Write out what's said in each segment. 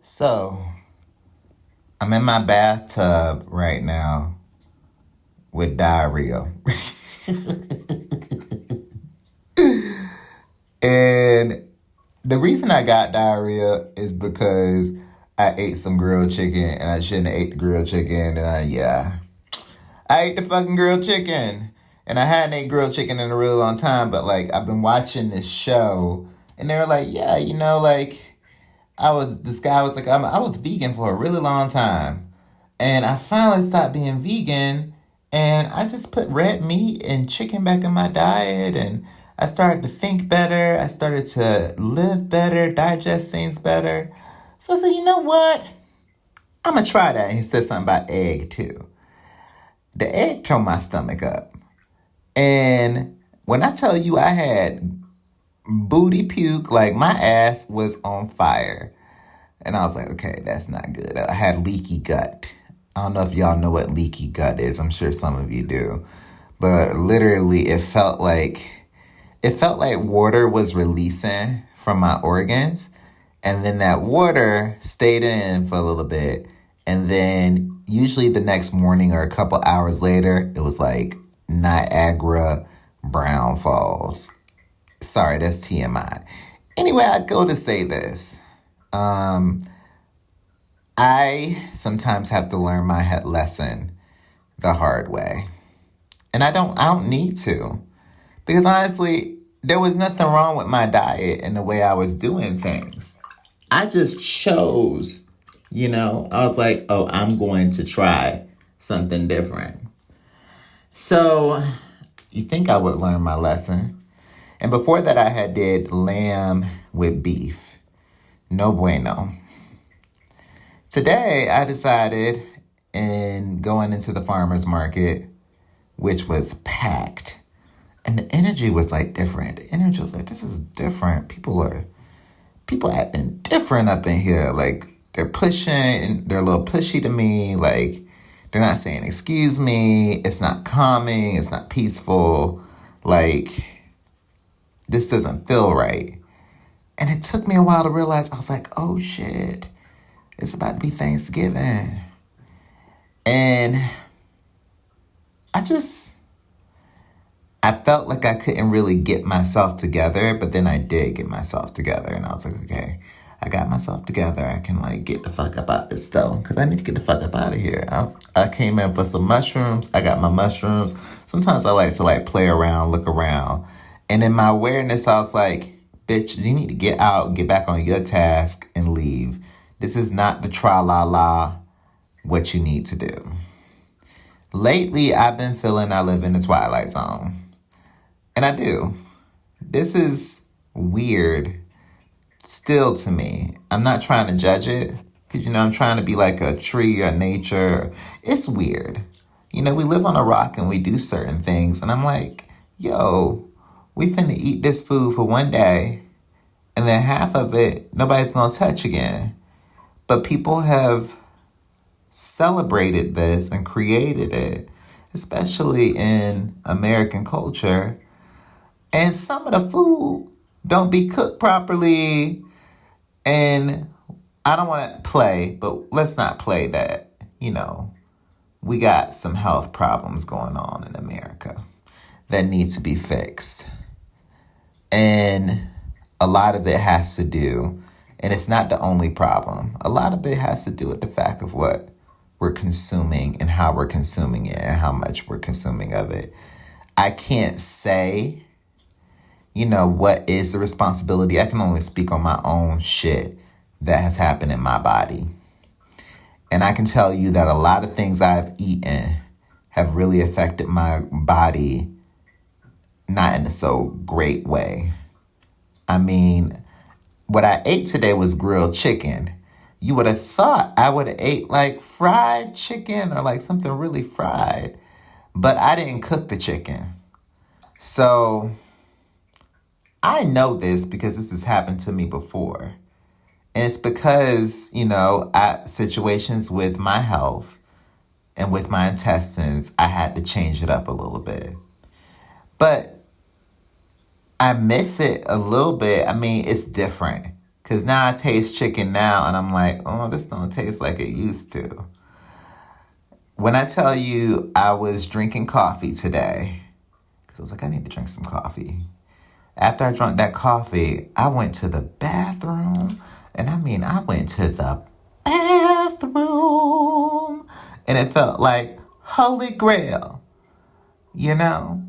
So, I'm in my bathtub right now with diarrhea. And the reason I got diarrhea is because I ate some grilled chicken and I shouldn't have ate the grilled chicken. I ate the fucking grilled chicken. And I hadn't ate grilled chicken in a really long time, but like I've been watching this show and they were like, yeah, this guy was like, I was vegan for a really long time. And I finally stopped being vegan and I just put red meat and chicken back in my diet and I started to think better. I started to live better, digest things better. So I said, you know what? I'm going to try that. And he said something about egg too. The egg tore my stomach up. And when I tell you I had booty puke, like my ass was on fire. And I was like, okay, that's not good. I had leaky gut. I don't know if y'all know what leaky gut is. I'm sure some of you do. But literally it felt like water was releasing from my organs. And then that water stayed in for a little bit. And then usually the next morning or a couple hours later, it was like Niagara Brown Falls. Sorry, that's TMI. Anyway, I go to say this. I sometimes have to learn my lesson the hard way. And I don't need to. Because honestly, there was nothing wrong with my diet and the way I was doing things. I just chose, I was like, oh, I'm going to try something different. So you think I would learn my lesson. And before that, I had did lamb with beef. No bueno. Today, I decided in going into the farmer's market, which was packed. And the energy was like different. The energy was like, this is different. People acting different up in here. Like they're pushing, they're a little pushy to me. Like they're not saying excuse me. It's not calming. It's not peaceful. Like this doesn't feel right. And it took me a while to realize, I was like, oh shit, it's about to be Thanksgiving. And I felt like I couldn't really get myself together, but then I did get myself together. And I was like, okay, I got myself together. I can like get the fuck up out this stove because I need to get the fuck up out of here. I came in for some mushrooms. I got my mushrooms. Sometimes I like to like play around, look around. And in my awareness, I was like, bitch, you need to get out, get back on your task and leave. This is not the tra-la-la what you need to do. Lately, I've been feeling I live in the Twilight Zone. And I do. This is weird still to me. I'm not trying to judge it because, I'm trying to be like a tree or nature. It's weird. We live on a rock and we do certain things. And I'm like, yo, we finna eat this food for one day and then half of it, nobody's gonna touch again. But people have celebrated this and created it, especially in American culture. And some of the food don't be cooked properly. And I don't want to play, but let's not play that, we got some health problems going on in America that need to be fixed. And a lot of it has to do, and it's not the only problem, a lot of it has to do with the fact of what we're consuming and how we're consuming it and how much we're consuming of it. I can't say, what is the responsibility. I can only speak on my own shit that has happened in my body. And I can tell you that a lot of things I've eaten have really affected my body, not in a so great way. I mean, what I ate today was grilled chicken. You would have thought I would have ate like fried chicken or like something really fried, but I didn't cook the chicken. So I know this because this has happened to me before. And it's because, situations with my health and with my intestines, I had to change it up a little bit. But I miss it a little bit. I mean, it's different Because now I taste chicken now, and I'm like, oh, this don't taste like it used to. When I tell you I was drinking coffee today, because I was like, I need to drink some coffee. After I drank that coffee, I went to the bathroom. And I mean, I went to the bathroom. And it felt like Holy Grail, you know?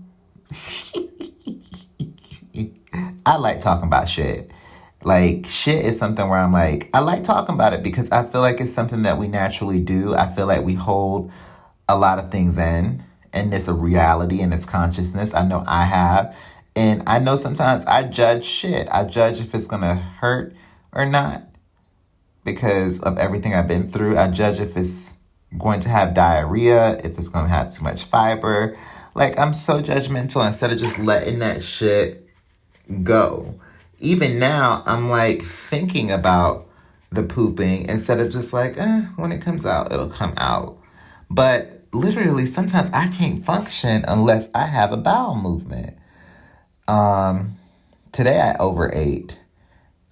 I like talking about shit. Like, shit is something where I'm like, I like talking about it because I feel like it's something that we naturally do. I feel like we hold a lot of things in, and it's a reality and it's consciousness. I know I have. And I know sometimes I judge shit. I judge if it's going to hurt or not because of everything I've been through. I judge if it's going to have diarrhea, if it's going to have too much fiber. Like, I'm so judgmental instead of just letting that shit go. Even now, I'm like thinking about the pooping instead of just like, when it comes out, it'll come out. But literally, sometimes I can't function unless I have a bowel movement. Today I overate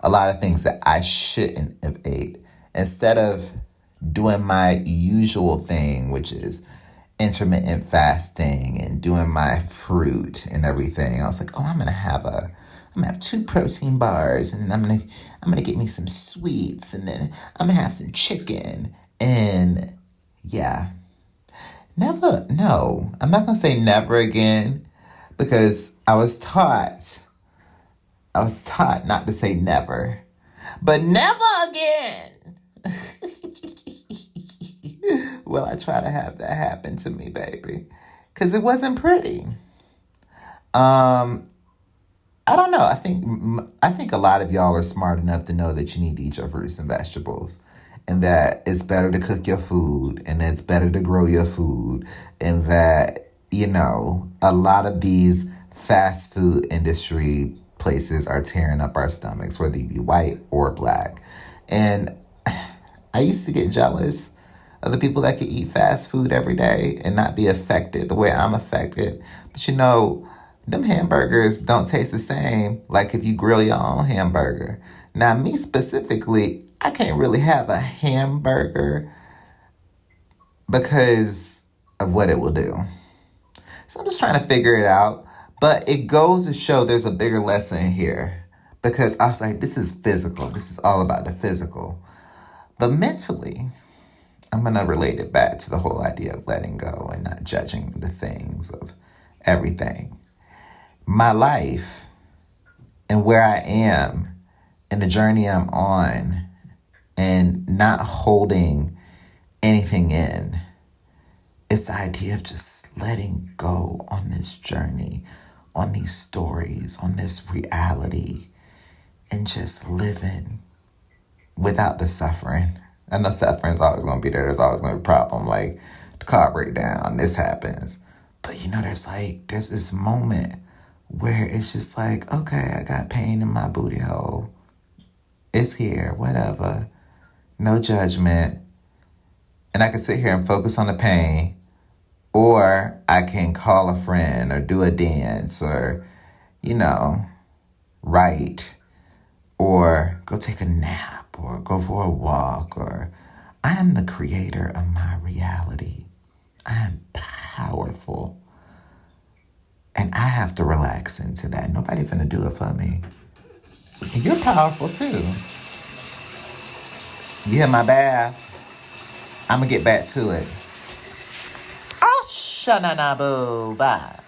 a lot of things that I shouldn't have ate. Instead of doing my usual thing, which is intermittent fasting and doing my fruit and everything, I was like, oh, I'm gonna have 2 protein bars, and then I'm gonna get me some sweets, and then I'm gonna have some chicken. And yeah, I'm not gonna say never again, because I was taught not to say never, but never again will I try to have that happen to me, baby, because it wasn't pretty. I don't know. I think a lot of y'all are smart enough to know that you need to eat your fruits and vegetables, and that it's better to cook your food, and it's better to grow your food, and that, a lot of these fast food industry places are tearing up our stomachs, whether you be white or black. And I used to get jealous of the people that could eat fast food every day and not be affected the way I'm affected. But them hamburgers don't taste the same like if you grill your own hamburger. Now, me specifically, I can't really have a hamburger because of what it will do. So I'm just trying to figure it out. But it goes to show there's a bigger lesson here, because I was like, this is physical. This is all about the physical. But mentally, I'm going to relate it back to the whole idea of letting go and not judging the things of everything. My life and where I am and the journey I'm on, and not holding anything in. It's the idea of just letting go on this journey, on these stories, on this reality, and just living without the suffering. I know suffering's always going to be there. There's always going to be a problem, like the car breakdown, this happens. But there's this moment where it's just like, okay, I got pain in my booty hole. It's here, whatever. No judgment. And I can sit here and focus on the pain, or I can call a friend or do a dance or, write, or go take a nap or go for a walk, or I am the creator of my reality. I am powerful. And I have to relax into that. Nobody finna do it for me. And you're powerful too. You hear my bath? I'm gonna get back to it. Oh, shananabu, bye.